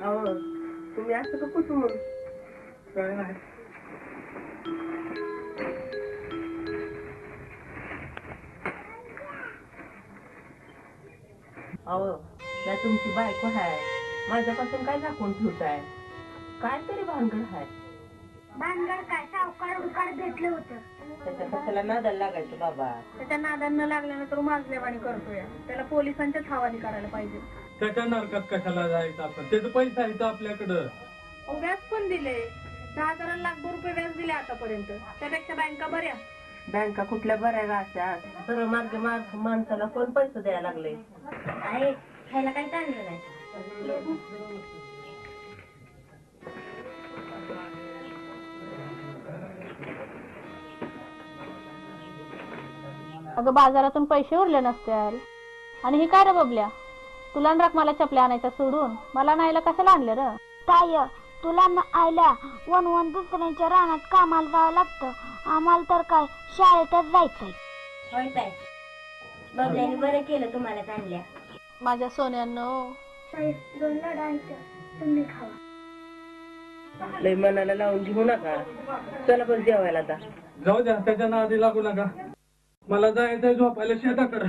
अहो तुम्ही असं का कुठून काय नाही अहो त्या तुमची बायको आहे माझ्यापासून काय दाखवून ठेवताय काय तरी भानगड आहे भानगड काय सावकार उकार भेटलं होतं त्याच्या कशाला नादाला लागायचं बाबा त्याच्या नादांना लागल्यानंतर माझलेवाणी करतोय त्याला पोलिसांच्याच हवाली करायला पाहिजे त्याच्या नरकात कशाला जायचं आपण त्याचं पैसा आहे आपल्याकडं व्याज पण दिले 10,000 लाख रुपये व्याज दिले आतापर्यंत त्यापेक्षा बँका बऱ्या बँका कुठल्या बऱ्या अशा सरळ मार्ग माणसाला कोण पैसे द्यायला लागले आहे ह्याला काही चाललं नाही अगं बाजारातून पैसे उरले नसतील आणि ही काय रे बबल्या तुला राख मला चपल्या आणायच्या सोडून मला नाहीला कशाला आणले र ताय तुला न आयला वन दुसऱ्यांच्या रानात कामाला जावं लागतं आम्हाला तर काय शाळेतच जायचंय होय ताई बबल्याने बरं केलं तुम्हाला आणल्या माझ्या सोन्यानो 2 लढायचं तुम्ही खावा लय मनाला लावून घेऊ नका चला बस जेवायला आता जाऊ द्या त्याच्या नादी लागू नका मला जायचंय झोपायला शेताकडं